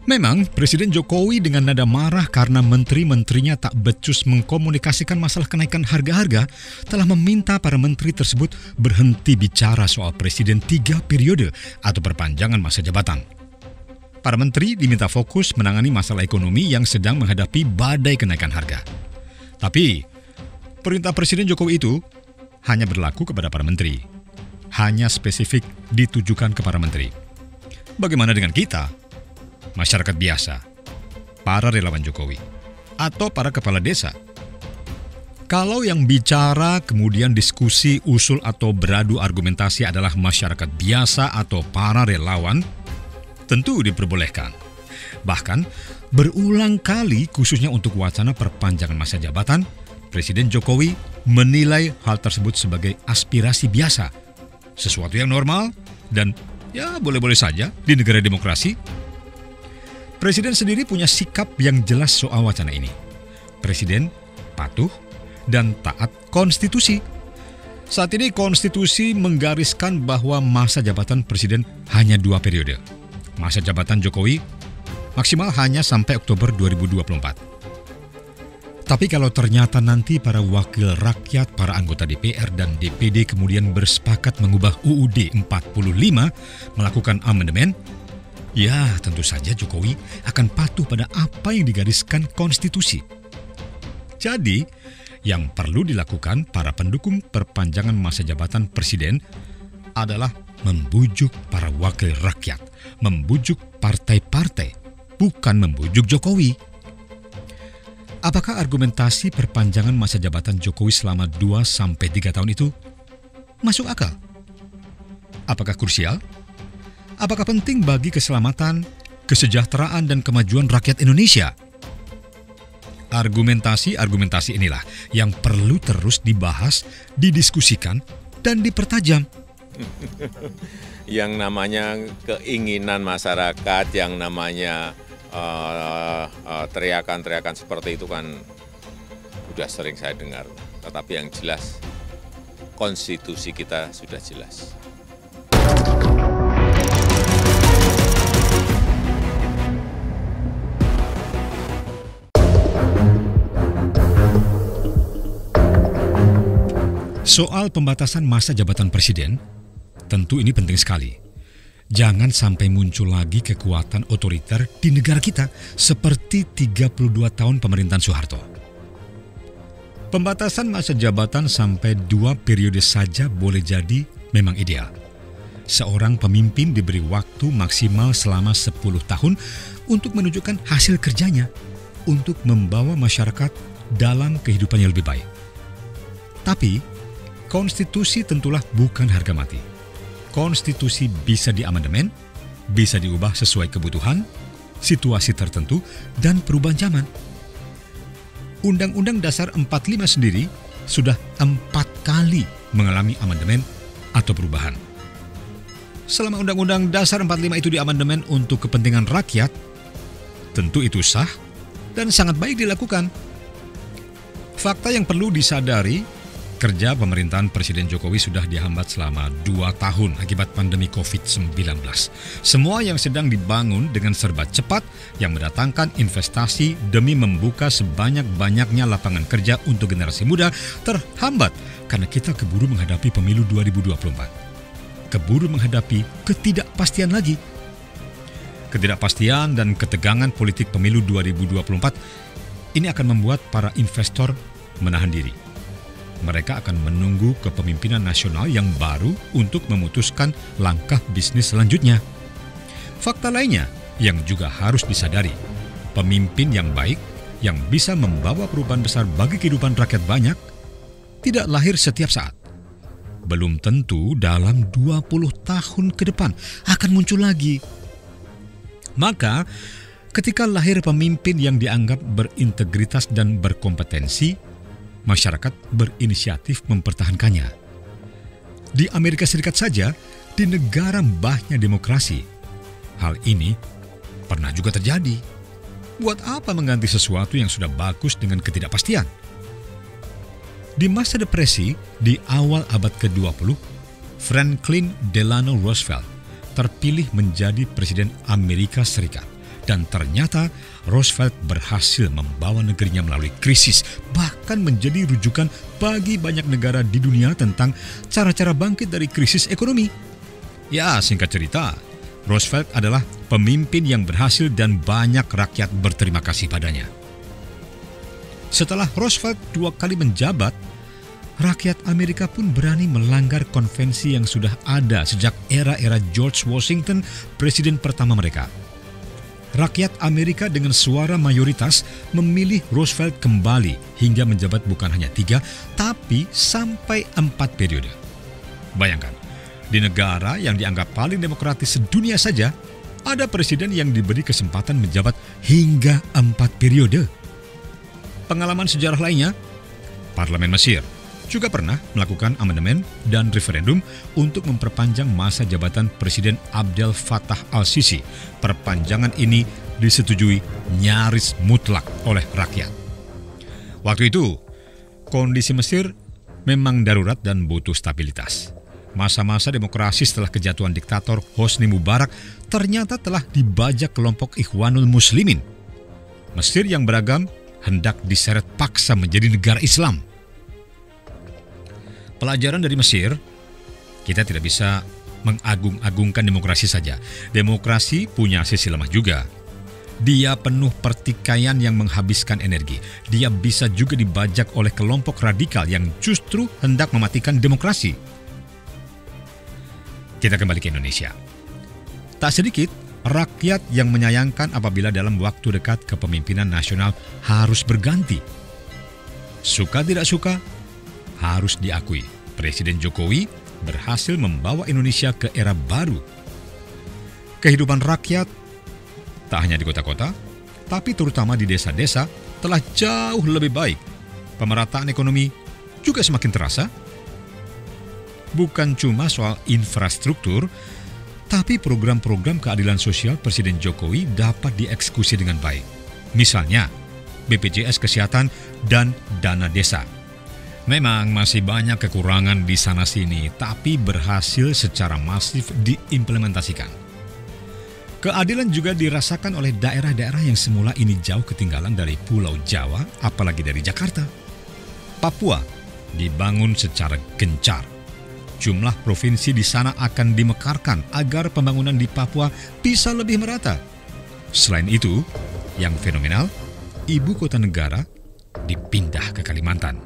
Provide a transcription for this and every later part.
Memang Presiden Jokowi dengan nada marah karena menteri-menterinya tak becus mengkomunikasikan masalah kenaikan harga-harga telah meminta para menteri tersebut berhenti bicara soal Presiden 3 periode atau perpanjangan masa jabatan. Para menteri diminta fokus menangani masalah ekonomi yang sedang menghadapi badai kenaikan harga. Tapi perintah Presiden Jokowi itu hanya berlaku kepada para menteri. Hanya spesifik ditujukan ke para menteri. Bagaimana dengan kita? Masyarakat biasa, para relawan Jokowi, atau para kepala desa. Kalau yang bicara kemudian diskusi, usul atau beradu argumentasi adalah masyarakat biasa atau para relawan, tentu diperbolehkan. Bahkan berulang kali khususnya untuk wacana perpanjangan masa jabatan, Presiden Jokowi menilai hal tersebut sebagai aspirasi biasa, sesuatu yang normal dan ya boleh-boleh saja di negara demokrasi. Presiden sendiri punya sikap yang jelas soal wacana ini. Presiden patuh dan taat konstitusi. Saat ini konstitusi menggariskan bahwa masa jabatan presiden hanya 2 periode. Masa jabatan Jokowi maksimal hanya sampai Oktober 2024. Tapi kalau ternyata nanti para wakil rakyat, para anggota DPR dan DPD kemudian bersepakat mengubah UUD 45, melakukan amandemen, ya, tentu saja Jokowi akan patuh pada apa yang digariskan konstitusi. Jadi, yang perlu dilakukan para pendukung perpanjangan masa jabatan presiden adalah membujuk para wakil rakyat, membujuk partai-partai, bukan membujuk Jokowi. Apakah argumentasi perpanjangan masa jabatan Jokowi selama 2-3 tahun itu masuk akal? Apakah krusial? Apakah penting bagi keselamatan, kesejahteraan, dan kemajuan rakyat Indonesia? Argumentasi-argumentasi inilah yang perlu terus dibahas, didiskusikan, dan dipertajam. Yang namanya keinginan masyarakat, yang namanya teriakan-teriakan seperti itu kan sudah sering saya dengar. Tetapi yang jelas, konstitusi kita sudah jelas. Soal pembatasan masa jabatan presiden, tentu ini penting sekali. Jangan sampai muncul lagi kekuatan otoriter di negara kita seperti 32 tahun pemerintahan Soeharto. Pembatasan masa jabatan sampai 2 periode saja boleh jadi memang ideal. Seorang pemimpin diberi waktu maksimal selama 10 tahun untuk menunjukkan hasil kerjanya untuk membawa masyarakat dalam kehidupan yang lebih baik. Tapi konstitusi tentulah bukan harga mati. Konstitusi bisa diamandemen, bisa diubah sesuai kebutuhan, situasi tertentu, dan perubahan zaman. Undang-Undang Dasar 45 sendiri sudah 4 kali mengalami amandemen atau perubahan. Selama Undang-Undang Dasar 45 itu diamandemen untuk kepentingan rakyat, tentu itu sah dan sangat baik dilakukan. Fakta yang perlu disadari, kerja pemerintahan Presiden Jokowi sudah dihambat selama 2 tahun akibat pandemi COVID-19. Semua yang sedang dibangun dengan serba cepat yang mendatangkan investasi demi membuka sebanyak-banyaknya lapangan kerja untuk generasi muda terhambat karena kita keburu menghadapi pemilu 2024. Keburu menghadapi ketidakpastian lagi. Ketidakpastian dan ketegangan politik pemilu 2024 ini akan membuat para investor menahan diri. Mereka akan menunggu kepemimpinan nasional yang baru untuk memutuskan langkah bisnis selanjutnya. Fakta lainnya yang juga harus disadari, pemimpin yang baik, yang bisa membawa perubahan besar bagi kehidupan rakyat banyak, tidak lahir setiap saat. Belum tentu dalam 20 tahun ke depan akan muncul lagi. Maka, ketika lahir pemimpin yang dianggap berintegritas dan berkompetensi, masyarakat berinisiatif mempertahankannya. Di Amerika Serikat saja, di negara mbahnya demokrasi, hal ini pernah juga terjadi. Buat apa mengganti sesuatu yang sudah bagus dengan ketidakpastian? Di masa depresi, di awal abad ke-20, Franklin Delano Roosevelt terpilih menjadi Presiden Amerika Serikat Dan ternyata Roosevelt berhasil membawa negerinya melalui krisis, bahkan menjadi rujukan bagi banyak negara di dunia tentang cara-cara bangkit dari krisis ekonomi. Ya, singkat cerita, Roosevelt adalah pemimpin yang berhasil dan banyak rakyat berterima kasih padanya. Setelah Roosevelt 2 kali menjabat, rakyat Amerika pun berani melanggar konvensi yang sudah ada sejak era-era George Washington, presiden pertama mereka. Rakyat Amerika dengan suara mayoritas memilih Roosevelt kembali hingga menjabat bukan hanya 3, tapi sampai 4 periode. Bayangkan, di negara yang dianggap paling demokratis sedunia saja, ada presiden yang diberi kesempatan menjabat hingga 4 periode. Pengalaman sejarah lainnya, Parlemen Mesir juga pernah melakukan amandemen dan referendum untuk memperpanjang masa jabatan Presiden Abdel Fattah al-Sisi. Perpanjangan ini disetujui nyaris mutlak oleh rakyat. Waktu itu, kondisi Mesir memang darurat dan butuh stabilitas. Masa-masa demokrasi setelah kejatuhan diktator Hosni Mubarak ternyata telah dibajak kelompok Ikhwanul Muslimin. Mesir yang beragam hendak diseret paksa menjadi negara Islam. Pelajaran dari Mesir, kita tidak bisa mengagung-agungkan demokrasi saja. Demokrasi punya sisi lemah juga. Dia penuh pertikaian yang menghabiskan energi. Dia bisa juga dibajak oleh kelompok radikal yang justru hendak mematikan demokrasi. Kita kembali ke Indonesia. Tak sedikit rakyat yang menyayangkan apabila dalam waktu dekat kepemimpinan nasional harus berganti. Suka tidak suka, harus diakui, Presiden Jokowi berhasil membawa Indonesia ke era baru. Kehidupan rakyat, tak hanya di kota-kota, tapi terutama di desa-desa, telah jauh lebih baik. Pemerataan ekonomi juga semakin terasa. Bukan cuma soal infrastruktur, tapi program-program keadilan sosial Presiden Jokowi dapat dieksekusi dengan baik. Misalnya, BPJS Kesehatan dan dana desa. Memang masih banyak kekurangan di sana-sini, tapi berhasil secara masif diimplementasikan. Keadilan juga dirasakan oleh daerah-daerah yang semula ini jauh ketinggalan dari Pulau Jawa, apalagi dari Jakarta. Papua dibangun secara gencar. Jumlah provinsi di sana akan dimekarkan agar pembangunan di Papua bisa lebih merata. Selain itu, yang fenomenal, ibu kota negara dipindah ke Kalimantan.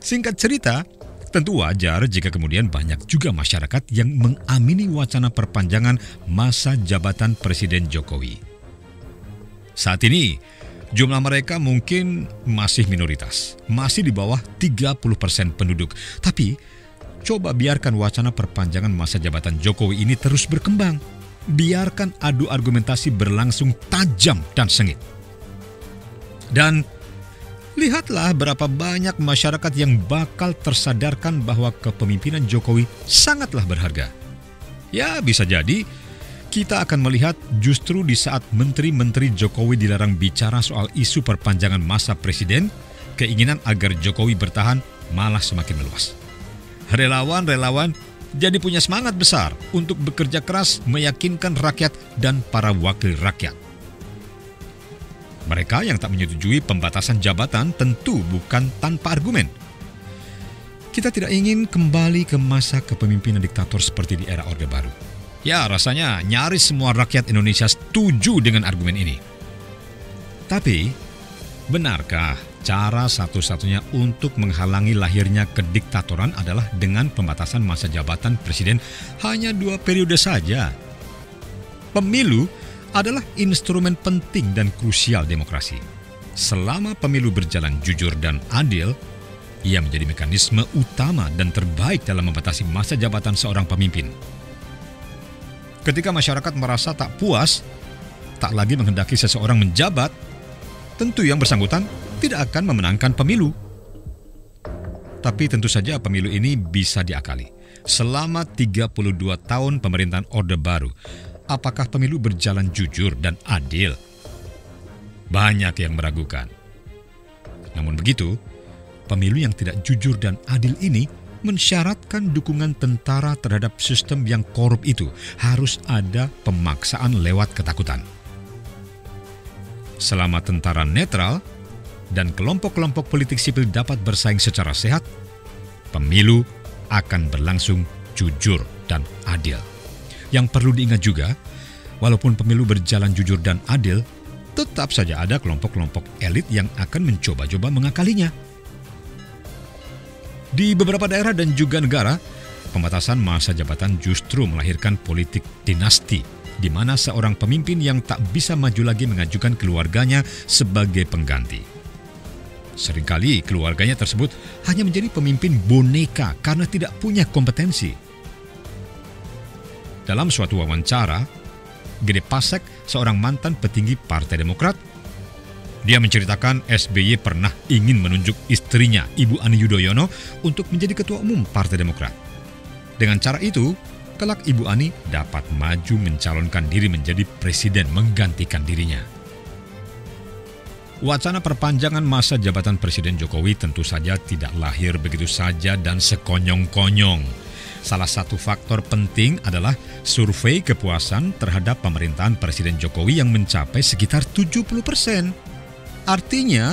Singkat cerita, tentu wajar jika kemudian banyak juga masyarakat yang mengamini wacana perpanjangan masa jabatan Presiden Jokowi. Saat ini, jumlah mereka mungkin masih minoritas, masih di bawah 30% penduduk. Tapi, coba biarkan wacana perpanjangan masa jabatan Jokowi ini terus berkembang. Biarkan adu argumentasi berlangsung tajam dan sengit. Dan lihatlah berapa banyak masyarakat yang bakal tersadarkan bahwa kepemimpinan Jokowi sangatlah berharga. Ya, bisa jadi kita akan melihat justru di saat menteri-menteri Jokowi dilarang bicara soal isu perpanjangan masa presiden, keinginan agar Jokowi bertahan malah semakin meluas. Relawan-relawan jadi punya semangat besar untuk bekerja keras meyakinkan rakyat dan para wakil rakyat. Mereka yang tak menyetujui pembatasan jabatan tentu bukan tanpa argumen. Kita tidak ingin kembali ke masa kepemimpinan diktator seperti di era Orde Baru. Ya, rasanya nyaris semua rakyat Indonesia setuju dengan argumen ini. Tapi, benarkah cara satu-satunya untuk menghalangi lahirnya kediktatoran adalah dengan pembatasan masa jabatan presiden hanya 2 periode saja? Pemilu adalah instrumen penting dan krusial demokrasi. Selama pemilu berjalan jujur dan adil, ia menjadi mekanisme utama dan terbaik dalam membatasi masa jabatan seorang pemimpin. Ketika masyarakat merasa tak puas, tak lagi menghendaki seseorang menjabat, tentu yang bersangkutan tidak akan memenangkan pemilu. Tapi tentu saja pemilu ini bisa diakali. Selama 32 tahun pemerintahan Orde Baru, apakah pemilu berjalan jujur dan adil? Banyak yang meragukan. Namun begitu, pemilu yang tidak jujur dan adil ini mensyaratkan dukungan tentara terhadap sistem yang korup itu. Harus ada pemaksaan lewat ketakutan. selama tentara netral dan kelompok-kelompok politik sipil dapat bersaing secara sehat, pemilu akan berlangsung jujur dan adil. Yang perlu diingat juga, walaupun pemilu berjalan jujur dan adil, tetap saja ada kelompok-kelompok elit yang akan mencoba-coba mengakalinya. Di beberapa daerah dan juga negara, pembatasan masa jabatan justru melahirkan politik dinasti, di mana seorang pemimpin yang tak bisa maju lagi mengajukan keluarganya sebagai pengganti. Seringkali keluarganya tersebut hanya menjadi pemimpin boneka karena tidak punya kompetensi. Dalam suatu wawancara, Gede Pasek, seorang mantan petinggi Partai Demokrat, dia menceritakan SBY pernah ingin menunjuk istrinya, Ibu Ani Yudhoyono, untuk menjadi ketua umum Partai Demokrat. Dengan cara itu, kelak Ibu Ani dapat maju mencalonkan diri menjadi presiden menggantikan dirinya. Wacana perpanjangan masa jabatan Presiden Jokowi tentu saja tidak lahir begitu saja dan sekonyong-konyong. Salah satu faktor penting adalah survei kepuasan terhadap pemerintahan Presiden Jokowi yang mencapai sekitar 70%. Artinya,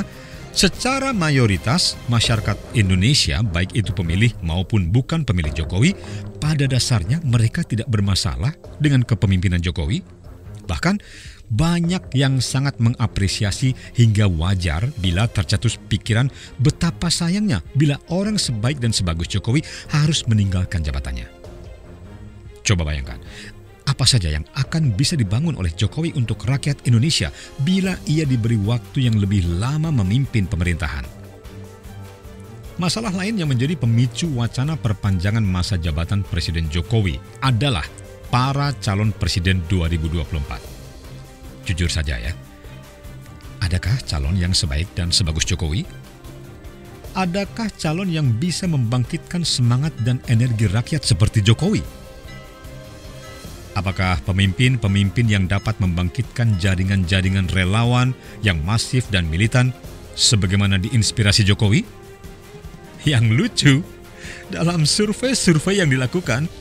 secara mayoritas masyarakat Indonesia, baik itu pemilih maupun bukan pemilih Jokowi, pada dasarnya mereka tidak bermasalah dengan kepemimpinan Jokowi. Bahkan, banyak yang sangat mengapresiasi hingga wajar bila tercetus pikiran betapa sayangnya bila orang sebaik dan sebagus Jokowi harus meninggalkan jabatannya. Coba bayangkan, apa saja yang akan bisa dibangun oleh Jokowi untuk rakyat Indonesia bila ia diberi waktu yang lebih lama memimpin pemerintahan. Masalah lain yang menjadi pemicu wacana perpanjangan masa jabatan Presiden Jokowi adalah para calon presiden 2024. Jujur saja ya, adakah calon yang sebaik dan sebagus Jokowi? Adakah calon yang bisa membangkitkan semangat dan energi rakyat seperti Jokowi? Apakah pemimpin-pemimpin yang dapat membangkitkan jaringan-jaringan relawan yang masif dan militan sebagaimana diinspirasi Jokowi? Yang lucu, dalam survei-survei yang dilakukan,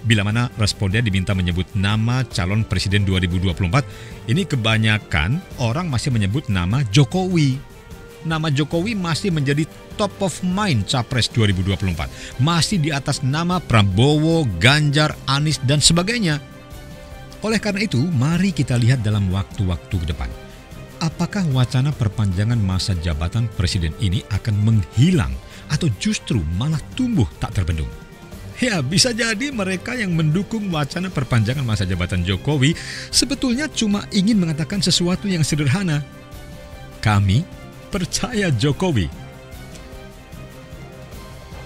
bila mana responden diminta menyebut nama calon presiden 2024, ini kebanyakan orang masih menyebut nama Jokowi. Nama Jokowi masih menjadi top of mind Capres 2024. Masih di atas nama Prabowo, Ganjar, Anies, dan sebagainya. Oleh karena itu, mari kita lihat dalam waktu-waktu ke depan. Apakah wacana perpanjangan masa jabatan presiden ini akan menghilang atau justru malah tumbuh tak terbendung? Ya, bisa jadi mereka yang mendukung wacana perpanjangan masa jabatan Jokowi sebetulnya cuma ingin mengatakan sesuatu yang sederhana. Kami percaya Jokowi.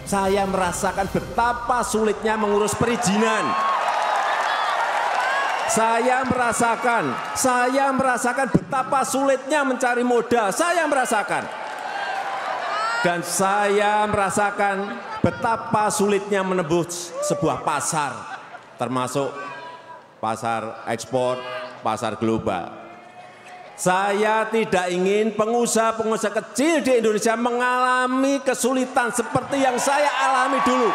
Saya merasakan betapa sulitnya mengurus perizinan. Saya merasakan betapa sulitnya mencari modal. Saya merasakan. Dan saya merasakan betapa sulitnya menembus sebuah pasar, termasuk pasar ekspor, pasar global. Saya tidak ingin pengusaha-pengusaha kecil di Indonesia mengalami kesulitan seperti yang saya alami dulu.